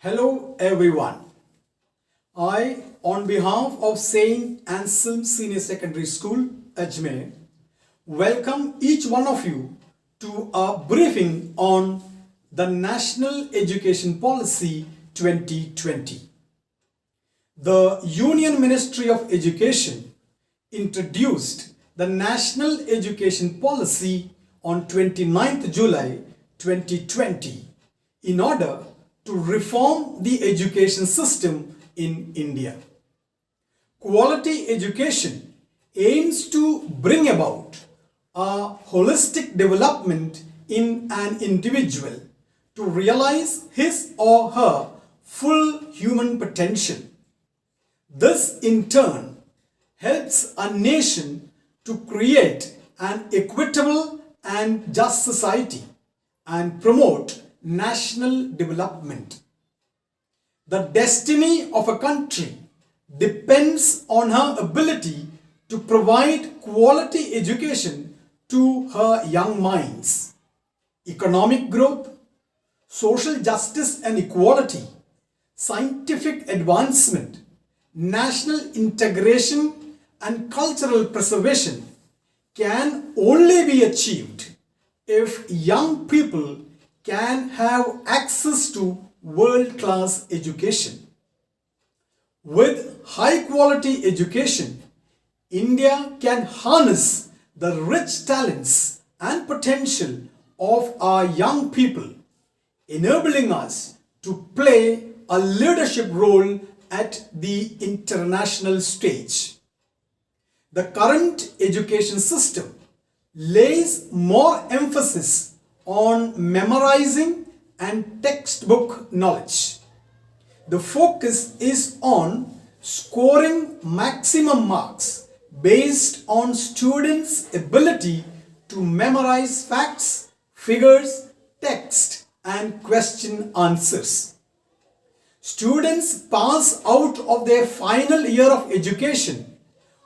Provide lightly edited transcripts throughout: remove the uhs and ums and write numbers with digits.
Hello everyone. I, on behalf of Saint Anselm Senior Secondary School, Ajmer, welcome each one of you to a briefing on the National Education Policy 2020. The Union Ministry of Education introduced the National Education Policy on 29th July 2020 in order to reform the education system in India. Quality education aims to bring about a holistic development in an individual to realize his or her full human potential. This in turn helps a nation to create an equitable and just society and promote national development. The destiny of a country depends on her ability to provide quality education to her young minds. Economic growth, social justice and equality, scientific advancement, national integration and cultural preservation can only be achieved if young people can have access to world-class education. With high-quality education, India can harness the rich talents and potential of our young people, enabling us to play a leadership role at the international stage. The current education system lays more emphasis on memorizing and textbook knowledge. The focus is on scoring maximum marks based on students' ability to memorize facts, figures, text, and question answers. Students pass out of their final year of education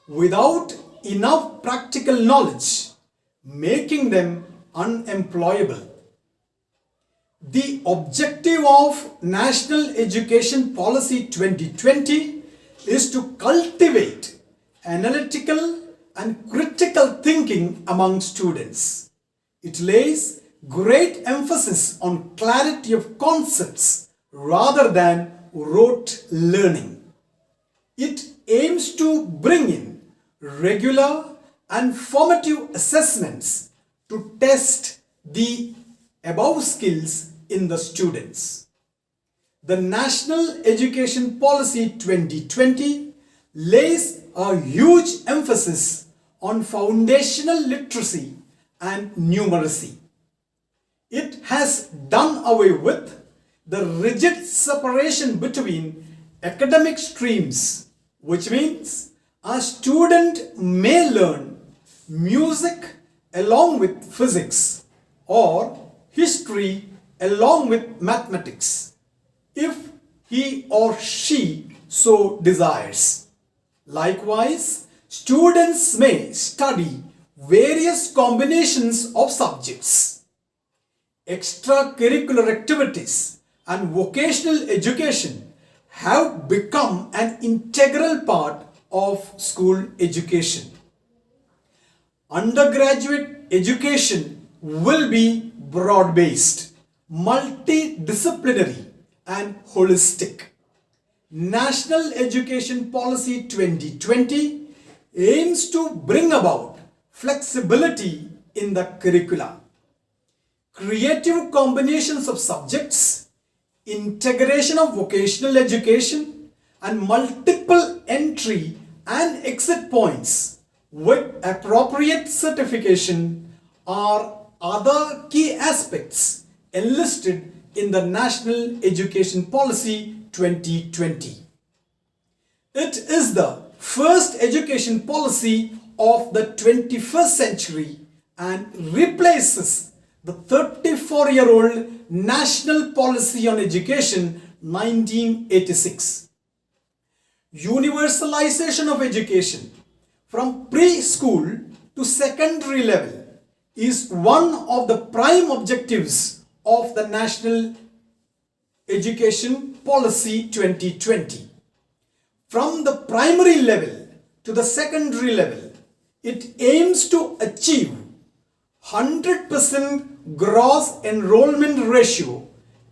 without enough practical knowledge, making them unemployable. The objective of National Education Policy 2020 is to cultivate analytical and critical thinking among students. It lays great emphasis on clarity of concepts rather than rote learning. It aims to bring in regular and formative assessments to test the above skills in the students. The National Education Policy 2020 lays a huge emphasis on foundational literacy and numeracy. It has done away with the rigid separation between academic streams, which means a student may learn music along with physics or history along with mathematics if he or she so desires. Likewise, students may study various combinations of subjects. Extracurricular activities and vocational education have become an integral part of school education. Undergraduate education will be broad-based, multidisciplinary and holistic. National Education Policy 2020 aims to bring about flexibility in the curricula. Creative combinations of subjects, integration of vocational education and multiple entry and exit points with appropriate certification are other key aspects enlisted in the National Education Policy 2020. It is the first education policy of the 21st century and replaces the 34-year-old National Policy on Education 1986. Universalization of education from preschool to secondary level is one of the prime objectives of the National Education Policy 2020. From the primary level to the secondary level, it aims to achieve 100% gross enrollment ratio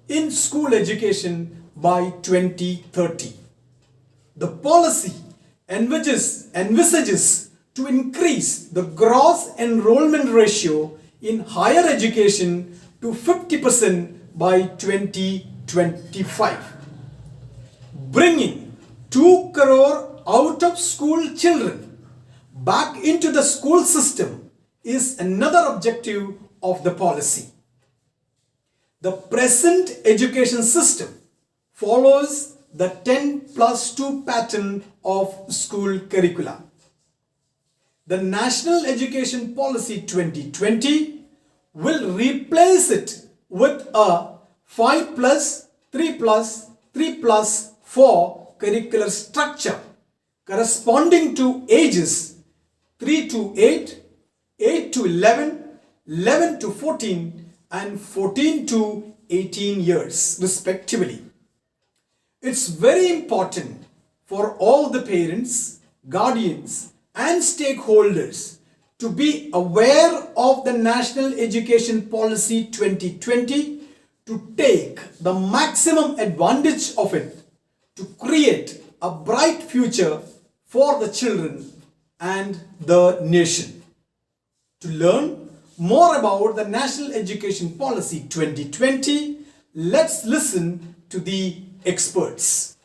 in school education by 2030. The policy envisages to increase the gross enrollment ratio in higher education to 50% by 2025. Bringing 2 crore out of school children back into the school system is another objective of the policy. The present education system follows the 10+2 pattern of school curricula. The National Education Policy 2020 will replace it with a 5+3+3+4 curricular structure corresponding to ages 3 to 8, 8 to 11, 11 to 14 and 14 to 18 years respectively. It's very important for all the parents, guardians and stakeholders to be aware of the National Education Policy 2020 to take the maximum advantage of it to create a bright future for the children and the nation. To learn more about the National Education Policy 2020, let's listen to the experts.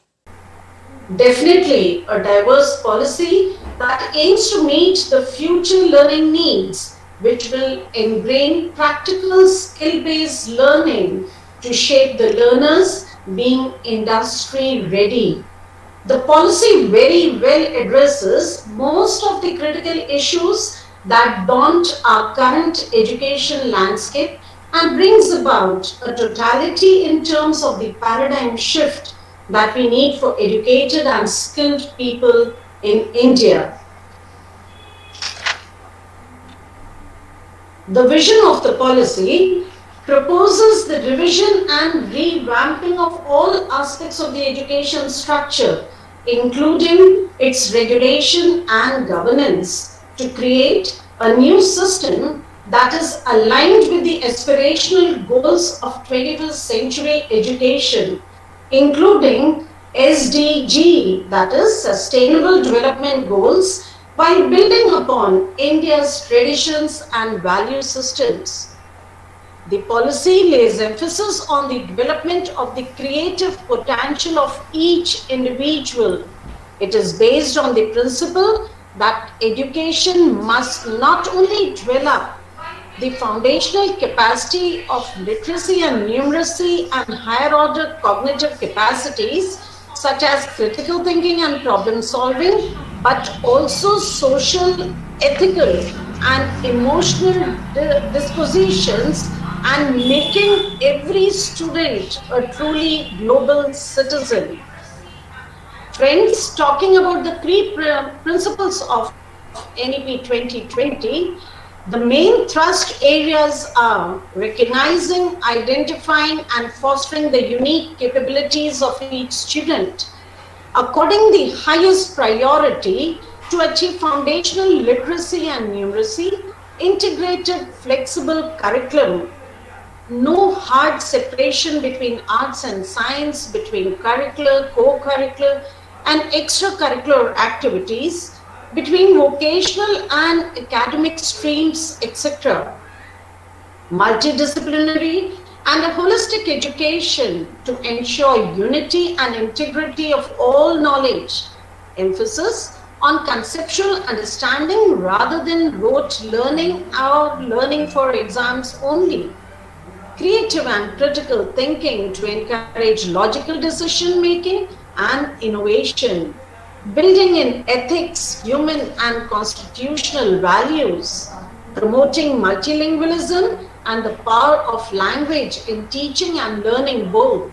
Definitely a diverse policy that aims to meet the future learning needs, which will ingrain practical skill-based learning to shape the learners being industry ready. The policy very well addresses most of the critical issues that daunt our current education landscape and brings about a totality in terms of the paradigm shift that we need for educated and skilled people in India. The vision of the policy proposes the revision and revamping of all aspects of the education structure, including its regulation and governance, to create a new system that is aligned with the aspirational goals of 21st century education, including SDG, that is Sustainable Development Goals, while building upon India's traditions and value systems. The policy lays emphasis on the development of the creative potential of each individual. It is based on the principle that education must not only develop the foundational capacity of literacy and numeracy and higher order cognitive capacities such as critical thinking and problem solving, but also social, ethical and emotional dispositions, and making every student a truly global citizen. Friends, talking about the three principles of NEP 2020, the main thrust areas are recognizing, identifying and fostering the unique capabilities of each student, according the highest priority to achieve foundational literacy and numeracy, integrated flexible curriculum, no hard separation between arts and science, between curricular, co-curricular and extracurricular activities, between vocational and academic streams, etc. Multidisciplinary and a holistic education to ensure unity and integrity of all knowledge. Emphasis on conceptual understanding rather than rote learning or learning for exams only. Creative and critical thinking to encourage logical decision making and innovation. Building in ethics, human and constitutional values. Promoting multilingualism and the power of language in teaching and learning both.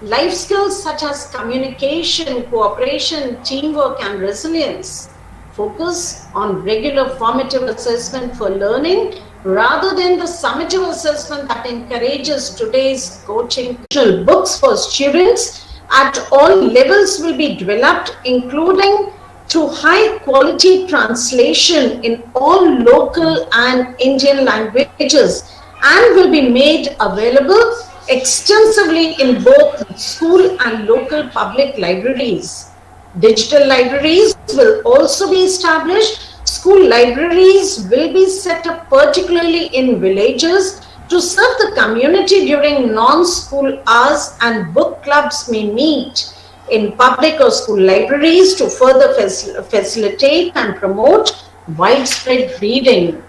Life skills such as communication, cooperation, teamwork and resilience. Focus on regular formative assessment for learning rather than the summative assessment that encourages today's coaching. Books for students at all levels will be developed, including through high quality translation in all local and Indian languages, and will be made available extensively in both school and local public libraries. Digital libraries will also be established. School libraries will be set up particularly in villages to serve the community during non-school hours, and book clubs may meet in public or school libraries to further facilitate and promote widespread reading.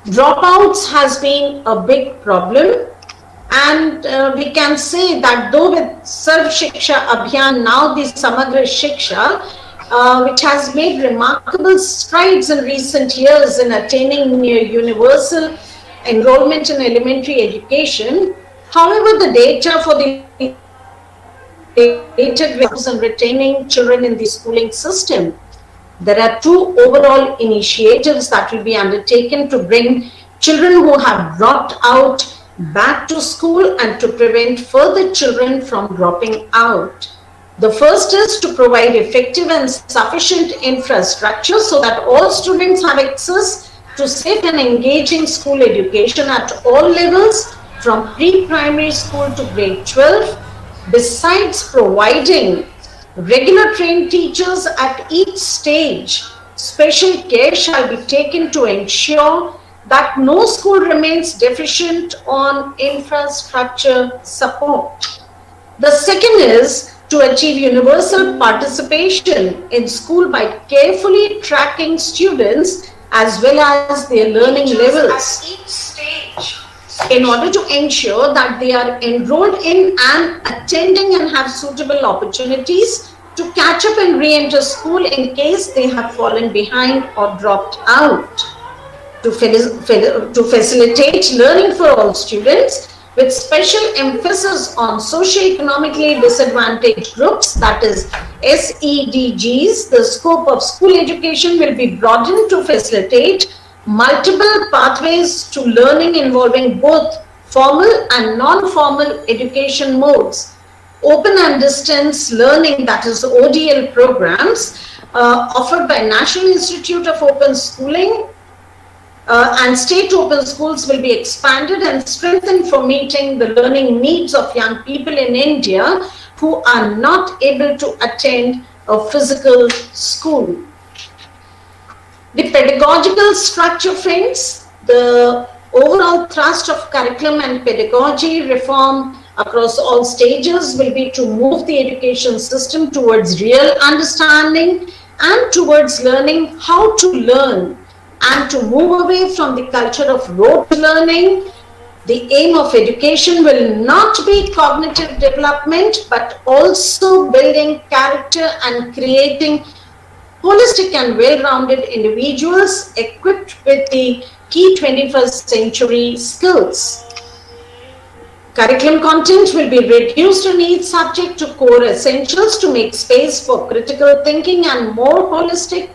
Dropouts has been a big problem, and we can say that though with Sarv Shiksha Abhiyan, now the Samagra Shiksha, which has made remarkable strides in recent years in attaining universal enrollment in elementary education, however, the data for the data and retaining children in the schooling system. There are two overall initiatives that will be undertaken to bring children who have dropped out back to school and to prevent further children from dropping out. The first is to provide effective and sufficient infrastructure so that all students have access to safe and engaging school education at all levels, from pre-primary school to grade 12. Besides providing regular trained teachers at each stage, special care shall be taken to ensure that no school remains deficient on infrastructure support. The second is to achieve universal participation in school by carefully tracking students as well as their learning levels at each stage, in order to ensure that they are enrolled in and attending and have suitable opportunities to catch up and re-enter school in case they have fallen behind or dropped out. To facilitate learning for all students, with special emphasis on socio-economically disadvantaged groups, that is SEDGs, the scope of school education will be broadened to facilitate multiple pathways to learning involving both formal and non-formal education modes. Open and distance learning, that is ODL programs, offered by National Institute of Open Schooling and state open schools will be expanded and strengthened for meeting the learning needs of young people in India who are not able to attend a physical school. The pedagogical structure, friends, the overall thrust of curriculum and pedagogy reform across all stages will be to move the education system towards real understanding and towards learning how to learn, and to move away from the culture of rote learning. The aim of education will not be cognitive development, but also building character and creating holistic and well-rounded individuals equipped with the key 21st century skills. Curriculum content will be reduced in each subject to core essentials to make space for critical thinking and more holistic,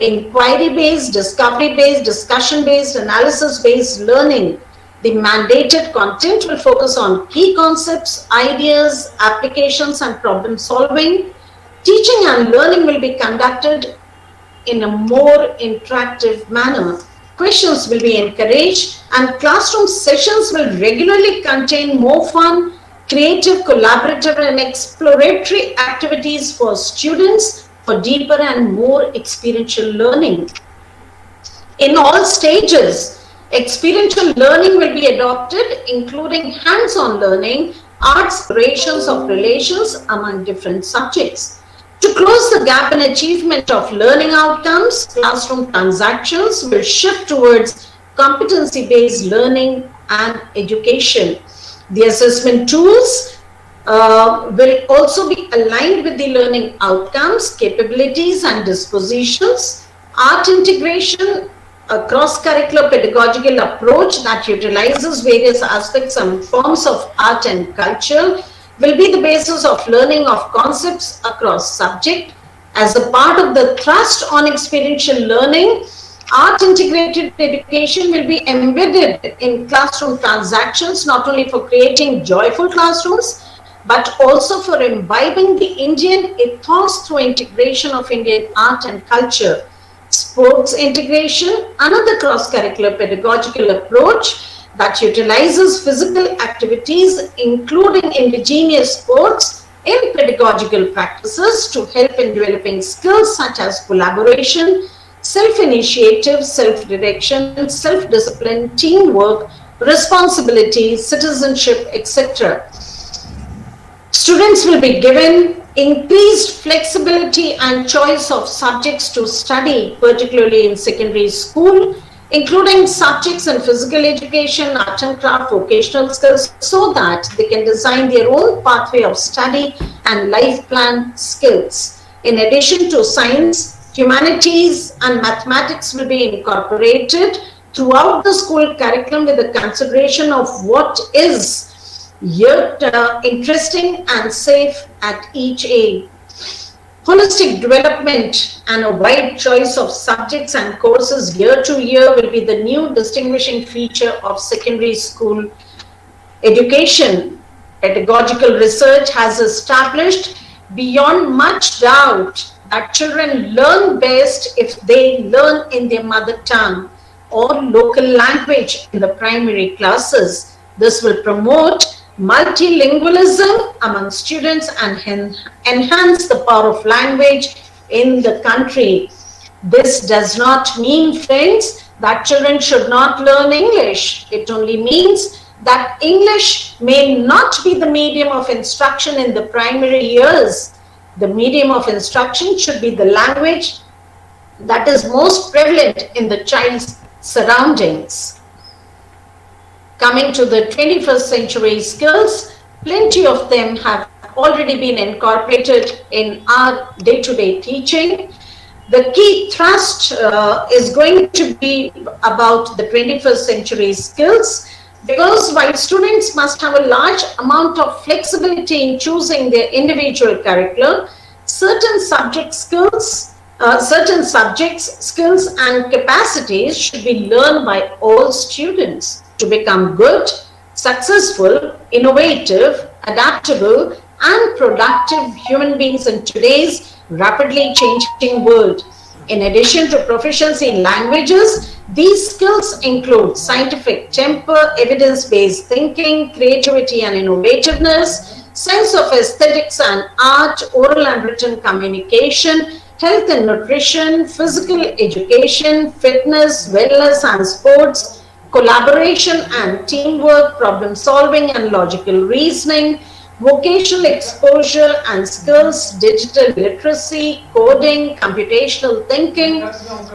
inquiry-based, discovery-based, discussion-based, analysis-based learning. The mandated content will focus on key concepts, ideas, applications, and problem solving. Teaching and learning will be conducted in a more interactive manner. Questions will be encouraged, and classroom sessions will regularly contain more fun, creative, collaborative, and exploratory activities for students for deeper and more experiential learning. In all stages, experiential learning will be adopted, including hands-on learning, explorations of relations among different subjects. To close the gap in achievement of learning outcomes, classroom transactions will shift towards competency-based learning and education. The assessment tools will also be aligned with the learning outcomes, capabilities, and dispositions. Art integration, a cross-curricular pedagogical approach that utilizes various aspects and forms of art and culture, will be the basis of learning of concepts across subject. As a part of the thrust on experiential learning, art integrated education will be embedded in classroom transactions, not only for creating joyful classrooms, but also for imbibing the Indian ethos through integration of Indian art and culture. Sports integration, another cross-curricular pedagogical approach that utilizes physical activities, including indigenous sports, in pedagogical practices to help in developing skills such as collaboration, self-initiative, self-direction, self-discipline, teamwork, responsibility, citizenship, etc. Students will be given increased flexibility and choice of subjects to study, particularly in secondary school, including subjects in physical education, art and craft, vocational skills, so that they can design their own pathway of study and life plan skills. In addition to science, humanities and mathematics will be incorporated throughout the school curriculum with the consideration of what is yet interesting and safe at each age. Holistic development and a wide choice of subjects and courses year to year will be the new distinguishing feature of secondary school education. Pedagogical research has established beyond much doubt that children learn best if they learn in their mother tongue or local language in the primary classes. This will promote multilingualism among students and enhance the power of language in the country. This does not mean, friends, that children should not learn English. It only means that English may not be the medium of instruction in the primary years. The medium of instruction should be the language that is most prevalent in the child's surroundings. Coming to the 21st century skills, plenty of them have already been incorporated in our day-to-day teaching. The key thrust is going to be about the 21st century skills, because while students must have a large amount of flexibility in choosing their individual curriculum, certain subjects, skills and capacities should be learned by all students to become good, successful, innovative, adaptable, and productive human beings in today's rapidly changing world. In addition to proficiency in languages, these skills include scientific temper, evidence-based thinking, creativity and innovativeness, sense of aesthetics and art, oral and written communication, health and nutrition, physical education, fitness, wellness and sports, collaboration and teamwork, problem solving and logical reasoning, vocational exposure and skills, digital literacy, coding, computational thinking,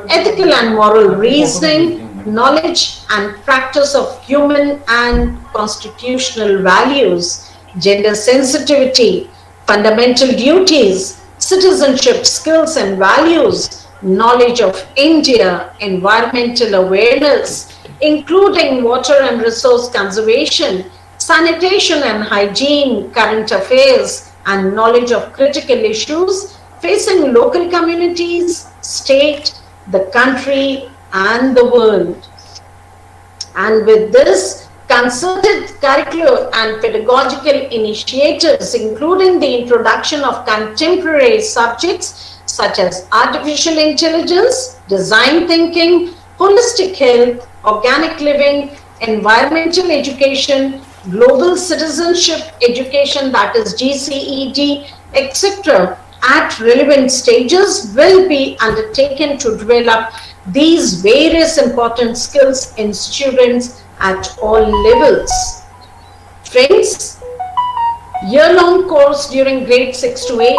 ethical and moral reasoning, knowledge and practice of human and constitutional values, gender sensitivity, fundamental duties, citizenship skills and values, knowledge of India, environmental awareness, including water and resource conservation, sanitation and hygiene, current affairs, and knowledge of critical issues facing local communities, state, the country, and the world. And with this, concerted curricular and pedagogical initiatives, including the introduction of contemporary subjects such as artificial intelligence, design thinking, holistic health, organic living, environmental education, global citizenship education, that is GCED, etc., at relevant stages will be undertaken to develop these various important skills in students at all levels. Friends, year-long course during grade 6 to 8,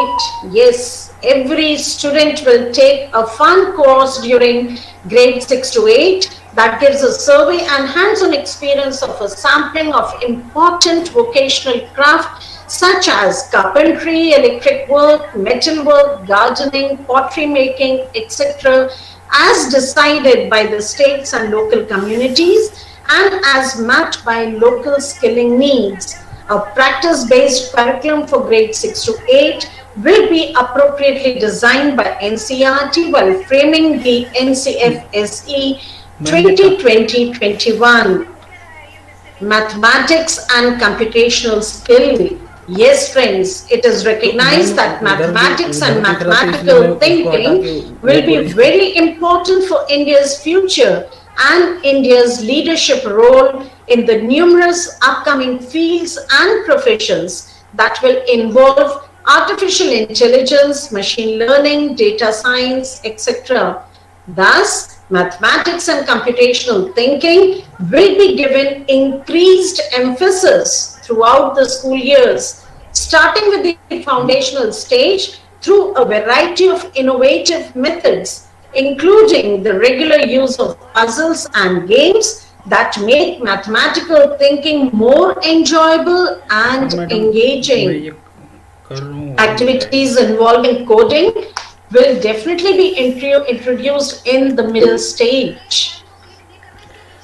yes, every student will take a fun course during grade 6 to 8 that gives a survey and hands-on experience of a sampling of important vocational craft such as carpentry, electric work, metal work, gardening, pottery making, etc., as decided by the states and local communities and as mapped by local skilling needs. A practice-based curriculum for grade 6 to 8 will be appropriately designed by NCERT while framing the NCFSE 2020-21. Mathematics and computational skill. Yes, friends, it is तो ma'am recognized that उधर भी mathematics and उधर की तरह, तो इसलिए मैं mathematical उसको हटा thinking के वो will be position. very important for India's future and India's leadership role in the numerous upcoming fields and professions that will involve artificial intelligence, machine learning, data science, etc. Thus, mathematics and computational thinking will be given increased emphasis throughout the school years, starting with the foundational stage through a variety of innovative methods, including the regular use of puzzles and games that make mathematical thinking more enjoyable हाँ and madam, मैं engaging. ये कर रहा हूँ, हो ही जाएगा। Activities involving coding will definitely be introduced in the middle stage.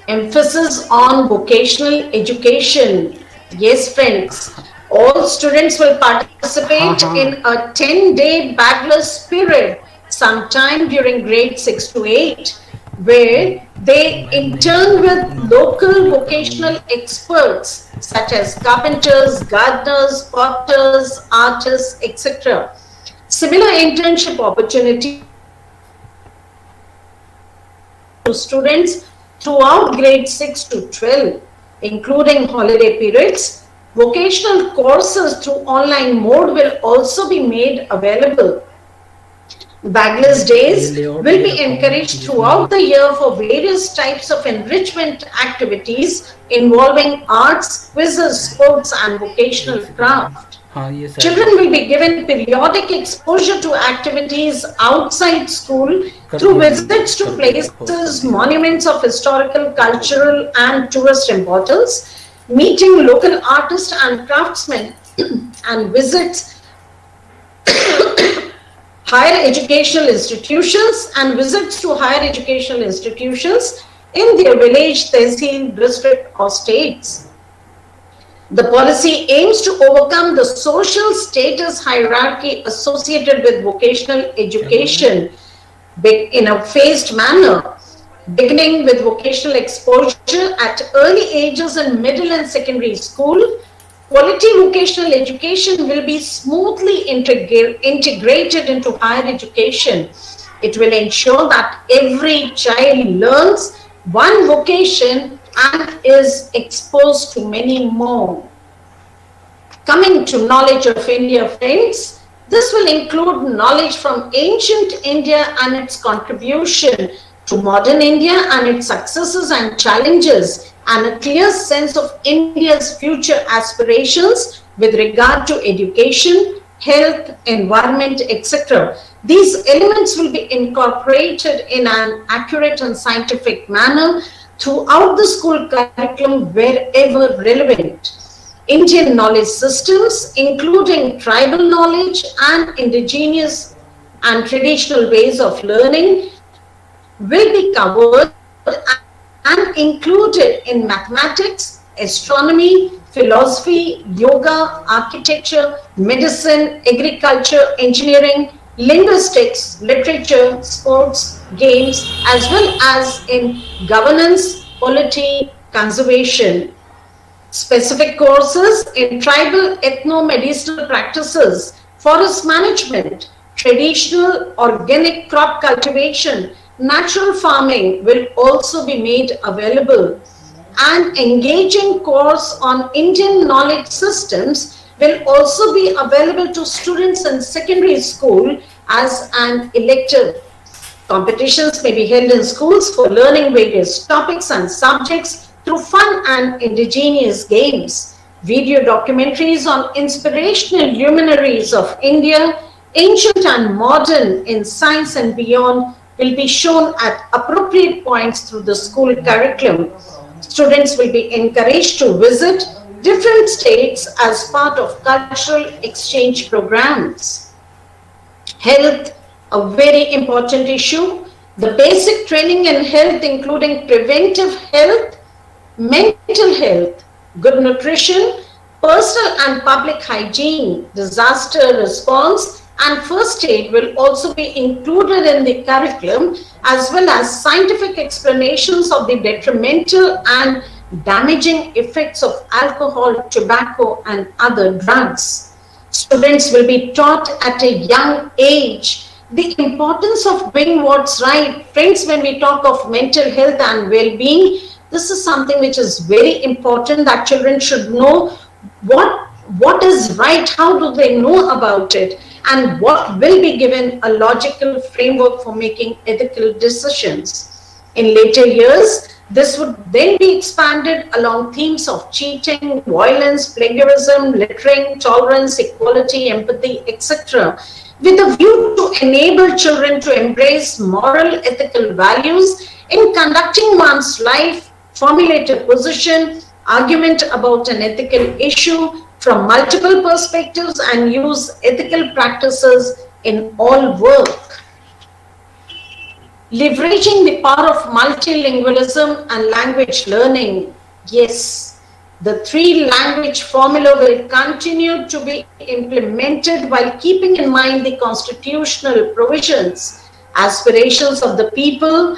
Emphasis on vocational education. Yes, friends, all students will हाँ participate in हाँ, a 10-day bagless period sometime during grade 6 to 8, where they ma'am नहीं intern सुना with सुना local नहीं करूँगा। vocational experts such as carpenters, gardeners, potters, artists, etc. Similar internship opportunities to students throughout grade 6 to 12, including holiday periods. Vocational courses through online mode will also be made available. Bagless ये days layout will ये be रखा हूँ encouraged जिसमें throughout the year for various types of enrichment activities involving arts, quizzes, sports, and एक vocational second ma'am, craft. हाँ ये side Children will be given periodic exposure to activities outside school कर through दिया ma'am, visits to कर दिया, pause कर places, दिया। monuments of historical, cultural, and tourist importance, meeting local artists and craftsmen, and visits higher educational institutions and visits to higher educational institutions in their village, tehsil, district, or states. The policy aims to overcome the social status hierarchy associated with vocational क्या बोल रहे हैं? education in a phased manner, beginning with vocational exposure at early ages in middle and secondary school. Quality vocational education will be smoothly integrated into higher education. It will ensure that every child learns one vocation and is exposed to many more. Coming to knowledge of India, friends, this will include knowledge from ancient India and its contribution to modern India and its successes and challenges, and a clear sense of India's future aspirations with regard to education, health, environment, etc. These elements will be incorporated in an accurate and scientific manner throughout the school curriculum wherever relevant. Indian knowledge systems, including tribal knowledge and indigenous and traditional ways of learning, will be covered and included in mathematics, astronomy, philosophy, yoga, architecture, medicine, agriculture, engineering, linguistics, literature, sports, games, as well as in governance, polity, conservation. Specific courses in tribal ethno-medicinal practices, forest management, traditional organic crop cultivation, natural farming will also be made available. An engaging course on Indian knowledge systems will also be available to students in secondary school as an elective. Competitions may be held in schools for learning various topics and subjects through fun and indigenous games. Video documentaries on inspirational luminaries of India, ancient and modern in science and beyond, will be shown at appropriate points through the school curriculum. Students will be encouraged to visit different states as part of cultural exchange programs. Health, a very important issue. The basic training in health, including preventive health, mental health, good nutrition, personal and public hygiene, disaster response, and first aid will also be included in the curriculum, as well as scientific explanations of the detrimental and damaging effects of alcohol, tobacco, and other drugs. Students will be taught at a young age the importance of doing what's right. Friends, when we talk of mental health and well-being, this is something which is very important, that children should know what is right, how do they know about it, and what will be given a logical framework for making ethical decisions. In later years, this would then be expanded along themes of cheating, violence, plagiarism, littering, tolerance, equality, empathy, etc., with a view to enable children to embrace moral, ethical values in conducting one's life, formulate a position, argument about an ethical issue from multiple perspectives, and use ethical practices in all work. Leveraging the power of multilingualism and language learning. Yes, the three-language formula will continue to be implemented while keeping in mind the constitutional provisions, aspirations of the people,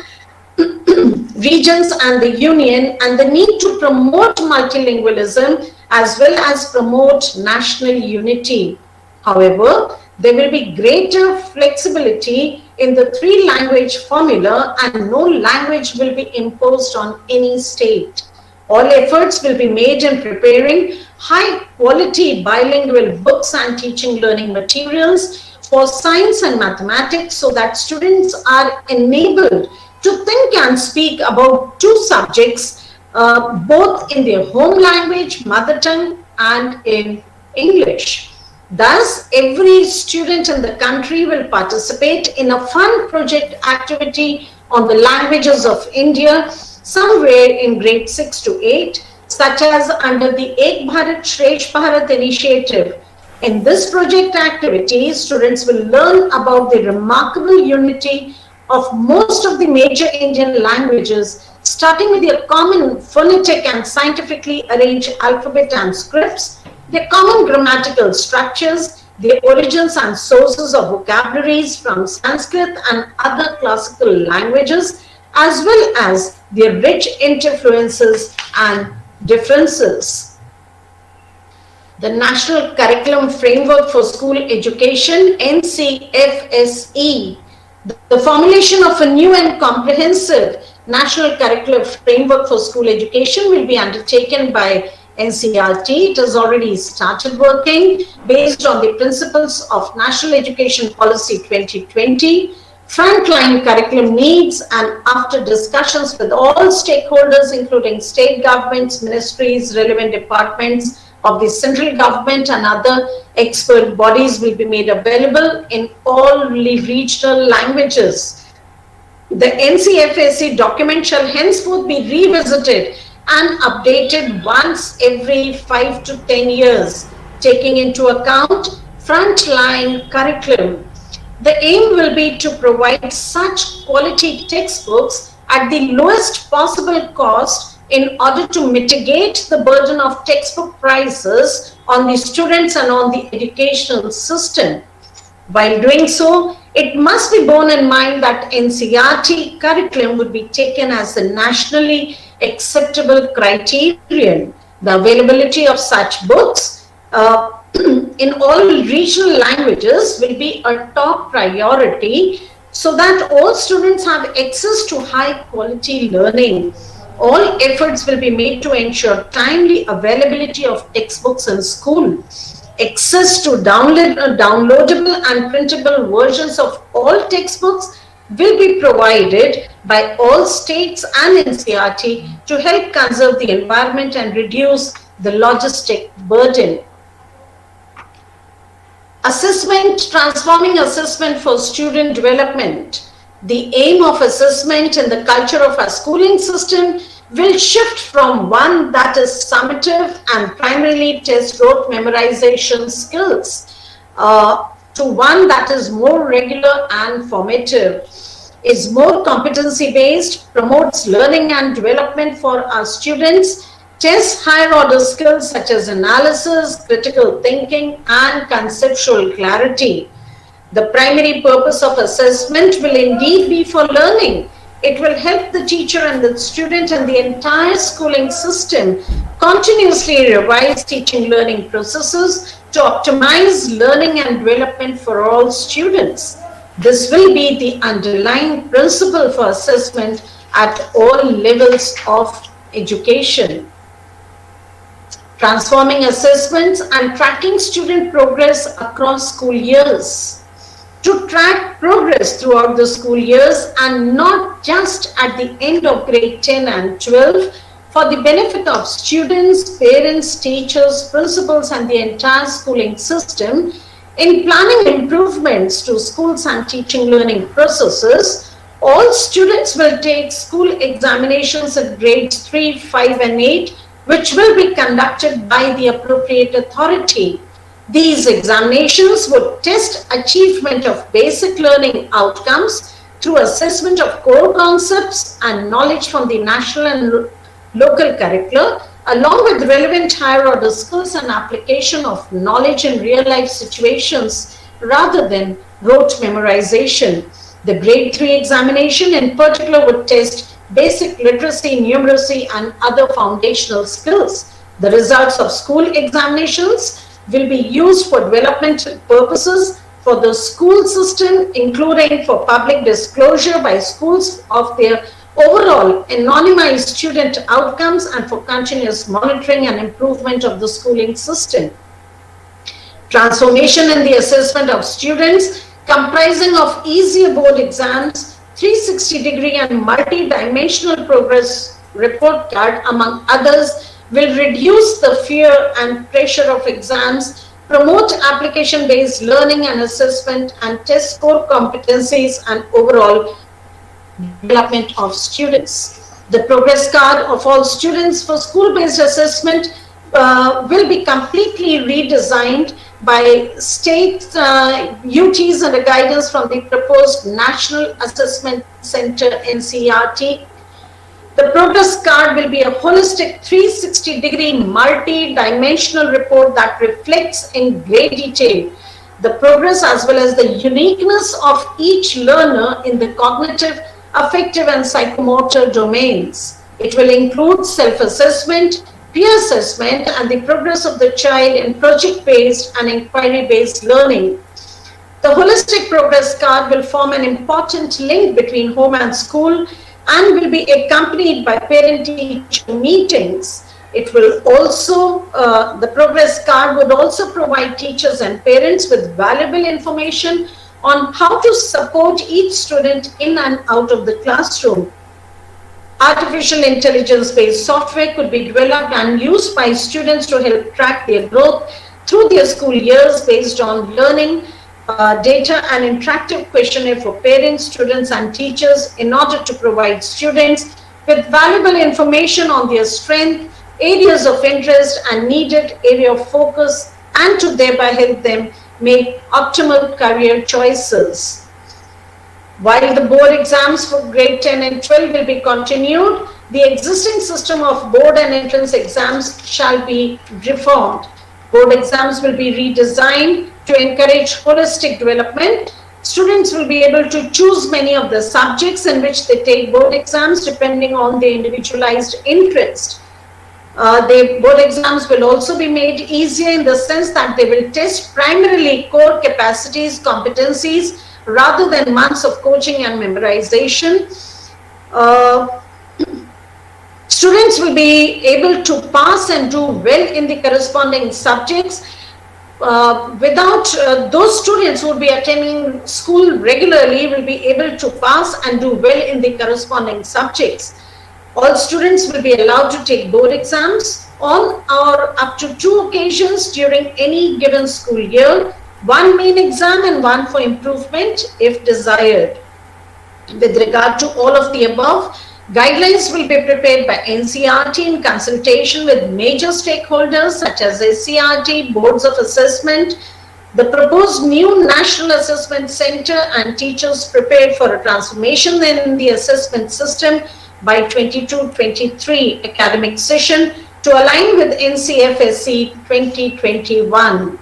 regions and the union, and the need to promote multilingualism as well as promote national unity. However, there will be greater flexibility in the three-language formula, and no language will be imposed on any state. All efforts will be made in preparing high-quality bilingual books and teaching learning materials for science and mathematics, so that students are enabled to think and speak about two subjects, both in their home language, mother tongue, and in English. Thus, every student in the country will participate in a fun project activity on the languages of India somewhere in grade 6 to 8, such as under the Ek Bharat Shresth Bharat initiative. In this project activity, students will learn about the remarkable unity of most of the major Indian languages, starting with their common phonetic and scientifically arranged alphabet and scripts, their common grammatical structures, their origins and sources of vocabularies from Sanskrit and other classical languages, as well as their rich interfluences and differences. The National Curriculum Framework for School Education, NCFSE, the formulation of a new and comprehensive National Curriculum Framework for School Education will be undertaken by NCERT. It has already started working based on the principles of National Education Policy 2020, frontline curriculum needs, and after discussions with all stakeholders, including state governments, ministries, relevant departments of the central government and other expert bodies, will be made available in all regional languages. The NCFSE document shall henceforth be revisited and updated once every 5 to 10 years, taking into account frontline curriculum. The aim will be to provide such quality textbooks at the lowest possible cost in order to mitigate the burden of textbook prices on the students and on the educational system. While doing so, it must be borne in mind that NCERT curriculum would be taken as the nationally acceptable criterion. The availability of such books in all regional languages will be a top priority, so that all students have access to high quality learning. All efforts will be made to ensure timely availability of textbooks in school. Access to downloadable and printable versions of all textbooks will be provided by all states and NCERT to help conserve the environment and reduce the logistic burden. Assessment, transforming assessment for student development. The aim of assessment in the culture of our schooling system will shift from one that is summative and primarily test rote memorization skills to one that is more regular and formative, is more competency based, promotes learning and development for our students, tests higher order skills such as analysis, critical thinking, and conceptual clarity. The primary purpose of assessment will indeed be for learning, It will help the teacher and the student and the entire schooling system continuously revise teaching learning processes to optimize learning and development for all students. This will be the underlying principle for assessment at all levels of education. Transforming assessments and tracking student progress across school years. To track progress throughout the school years and not just at the end of grade 10 and 12 for the benefit of students, parents, teachers, principals and the entire schooling system in planning improvements to schools and teaching learning processes. All students will take school examinations at grades 3, 5 and 8 which will be conducted by the appropriate authority. These examinations would test achievement of basic learning outcomes through assessment of core concepts and knowledge from the national and local curricula, along with relevant higher order skills and application of knowledge in real life situations rather than rote memorization. The grade 3 examination in particular would test basic literacy, numeracy and other foundational skills. The results of school examinations will be used for developmental purposes for the school system, including for public disclosure by schools of their overall anonymized student outcomes and for continuous monitoring and improvement of the schooling system. Transformation in the assessment of students comprising of easier board exams, 360-degree and multi-dimensional progress report card, among others, will reduce the fear and pressure of exams, promote application-based learning and assessment, and test core competencies and overall development of students. The progress card of all students for school-based assessment will be completely redesigned by state UTs under guidance from the proposed National Assessment Center NCERT. The progress card will be a holistic 360-degree multi-dimensional report that reflects in great detail the progress as well as the uniqueness of each learner in the cognitive, affective and psychomotor domains. It will include self-assessment, peer assessment and the progress of the child in project-based and inquiry-based learning. The holistic progress card will form an important link between home and school and will be accompanied by parent-teacher meetings. It will also, the progress card would also provide teachers and parents with valuable information on how to support each student in and out of the classroom. Artificial intelligence-based software could be developed and used by students to help track their growth through their school years based on learning data and interactive questionnaire for parents, students and teachers in order to provide students with valuable information on their strength, areas of interest and needed area of focus and to thereby help them make optimal career choices. While the board exams for grade 10 and 12 will be continued, the existing system of board and entrance exams shall be reformed. Board exams will be redesigned to encourage holistic development. Students will be able to choose many of the subjects in which they take board exams depending on their individualized interest. The board exams will also be made easier in the sense that they will test primarily core capacities, competencies, rather than months of coaching and memorization. Students will be able to pass and do well in the corresponding subjects. Those students who will be attending school regularly will be able to pass and do well in the corresponding subjects. All students will be allowed to take board exams on or up to 2 occasions during any given school year, 1 main exam and 1 for improvement if desired. With regard to all of the above, guidelines will be prepared by NCERT in consultation with major stakeholders such as SCERT, boards of assessment, the proposed new National Assessment Center and teachers prepared for a transformation in the assessment system by 22-23 academic session to align with NCFSE 2021.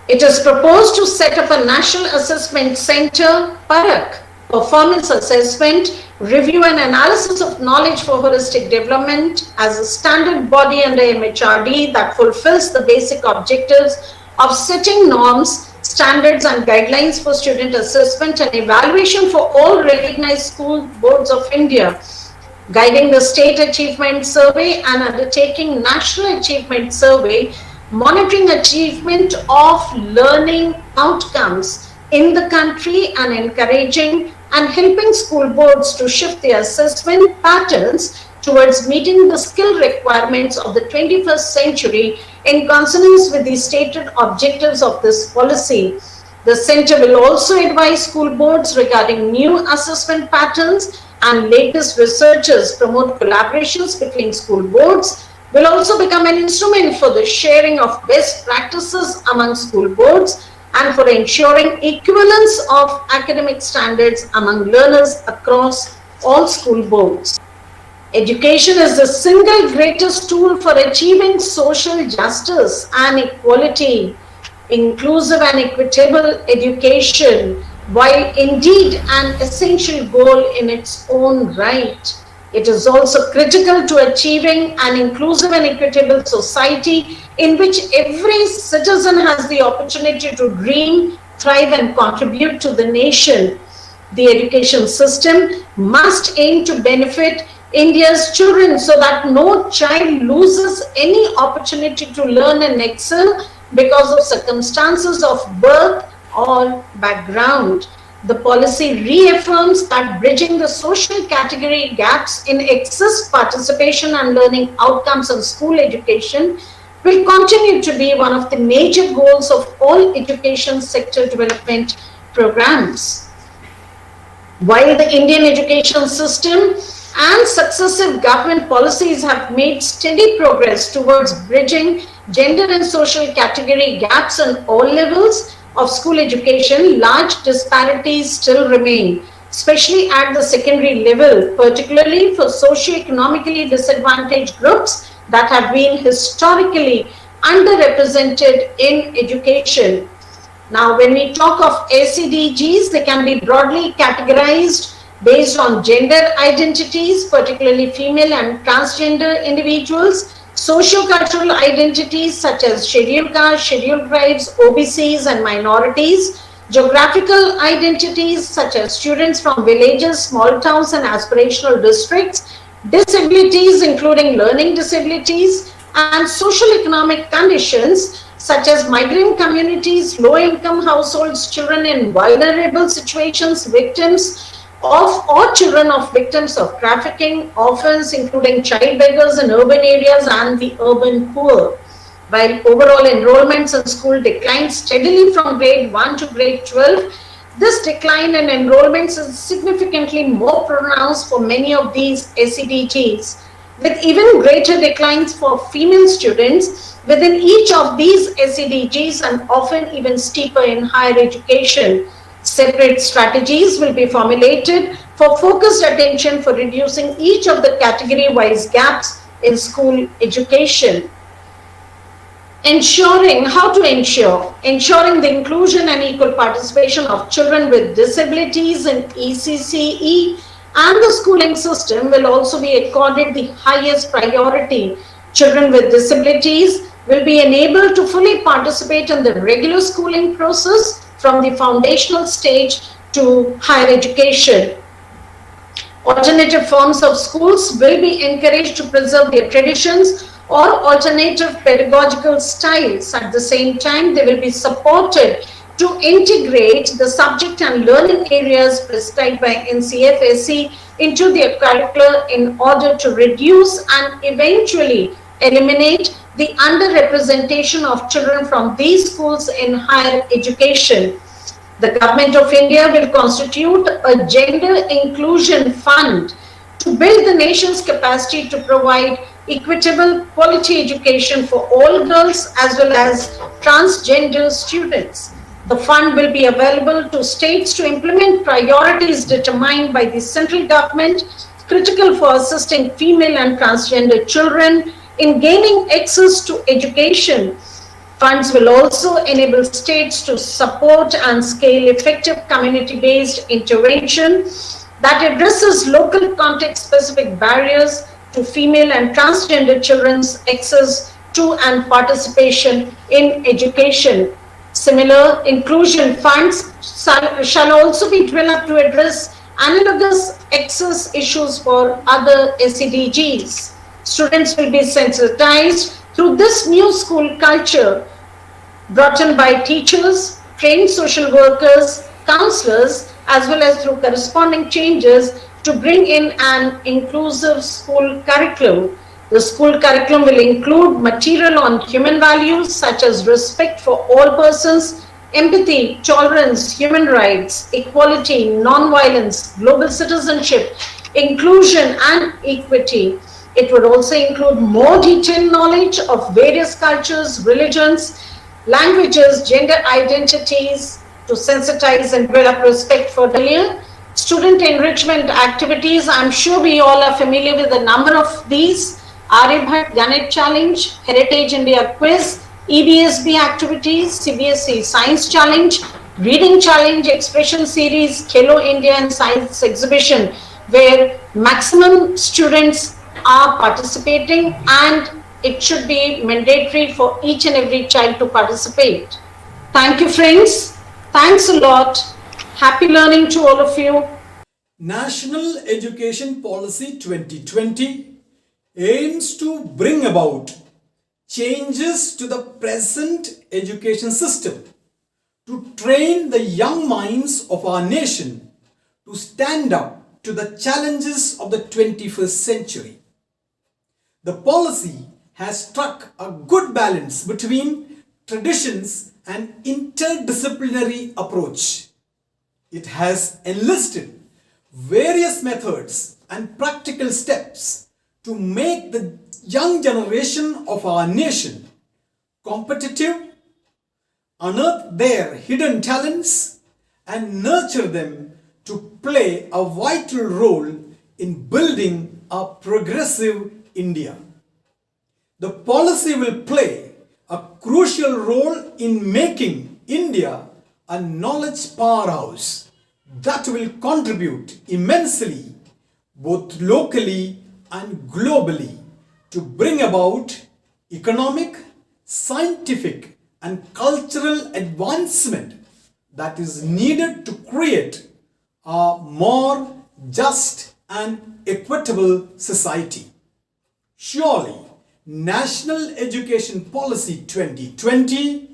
It is proposed to set up a National Assessment Center, PARAK, performance assessment, review and analysis of knowledge for holistic development as a standard body under MHRD that fulfills the basic objectives of setting norms, standards and guidelines for student assessment and evaluation for all recognized school boards of India, guiding the state achievement survey and undertaking national achievement survey, monitoring achievement of learning outcomes in the country and encouraging and helping school boards to shift their assessment patterns towards meeting the skill requirements of the 21st century in consonance with the stated objectives of this policy. The center will also advise school boards regarding new assessment patterns and latest researchers, promote collaborations between school boards, will also become an instrument for the sharing of best practices among school boards and for ensuring equivalence of academic standards among learners across all school boards. Education is the single greatest tool for achieving social justice and equality. Inclusive and equitable education, while indeed an essential goal in its own right, it is also critical to achieving an inclusive and equitable society in which every citizen has the opportunity to dream, thrive and contribute to the nation. The education system must aim to benefit India's children so that no child loses any opportunity to learn and excel because of circumstances of birth or background. The policy reaffirms that bridging the social category gaps in access, participation and learning outcomes in school education will continue to be one of the major goals of all education sector development programs. While the Indian education system and successive government policies have made steady progress towards bridging gender and social category gaps on all levels of school education, large disparities still remain, especially at the secondary level, particularly for socio-economically disadvantaged groups that have been historically underrepresented in education. Now, when we talk of SEDGs, they can be broadly categorized based on gender identities, particularly female and transgender individuals, socio-cultural identities such as scheduled castes, scheduled tribes, OBCs and minorities, geographical identities such as students from villages, small towns and aspirational districts, disabilities including learning disabilities, and social economic conditions such as migrant communities, low-income households, children in vulnerable situations, victims of or children of victims of trafficking, orphans including child beggars in urban areas and the urban poor. While overall enrollments in school declined steadily from grade 1 to grade 12, this decline in enrollments is significantly more pronounced for many of these SEDGs, with even greater declines for female students within each of these SEDGs and often even steeper in higher education. Separate strategies will be formulated for focused attention for reducing each of the category-wise gaps in school education. Ensuring the inclusion and equal participation of children with disabilities in ECCE and the schooling system will also be accorded the highest priority. Children with disabilities will be enabled to fully participate in the regular schooling process from the foundational stage to higher education. Alternative forms of schools will be encouraged to preserve their traditions or alternative pedagogical styles. At the same time, they will be supported to integrate the subject and learning areas prescribed by NCFSE into their curricula in order to reduce and eventually eliminate the underrepresentation of children from these schools in higher education. The Government of India will constitute a gender inclusion fund to build the nation's capacity to provide equitable quality education for all girls as well as transgender students. The fund will be available to states to implement priorities determined by the central government critical for assisting female and transgender children in gaining access to education. Funds will also enable states to support and scale effective community-based intervention that addresses local context-specific barriers to female and transgender children's access to and participation in education. Similar inclusion funds shall also be developed to address analogous access issues for other SEDGs. Students will be sensitized through this new school culture brought in by teachers, trained social workers, counselors, as well as through corresponding changes to bring in an inclusive school curriculum. The school curriculum will include material on human values such as respect for all persons, empathy, tolerance, human rights, equality, non-violence, global citizenship, inclusion and equity. It would also include more detailed knowledge of various cultures, religions, languages, gender identities to sensitize and develop respect for the student enrichment activities. I'm sure we all are familiar with a number of these. Aryabhat Ganit Challenge, Heritage India Quiz, EBSB activities, CBSE Science Challenge, Reading Challenge, Expression Series, Khelo India and Science Exhibition, where maximum students are participating, and it should be mandatory for each and every child to participate. Thank you, friends. Thanks a lot. Happy learning to all of you. National Education Policy 2020 aims to bring about changes to the present education system to train the young minds of our nation to stand up to the challenges of the 21st century. The policy has struck a good balance between traditions and interdisciplinary approach. It has enlisted various methods and practical steps to make the young generation of our nation competitive, unearth their hidden talents, and nurture them to play a vital role in building a progressive India. The policy will play a crucial role in making India a knowledge powerhouse that will contribute immensely both locally and globally to bring about economic, scientific and cultural advancement that is needed to create a more just and equitable society. Surely, National Education Policy 2020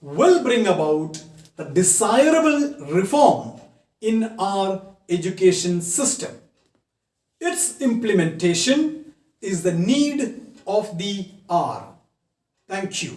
will bring about the desirable reform in our education system. Its implementation is the need of the hour. Thank you.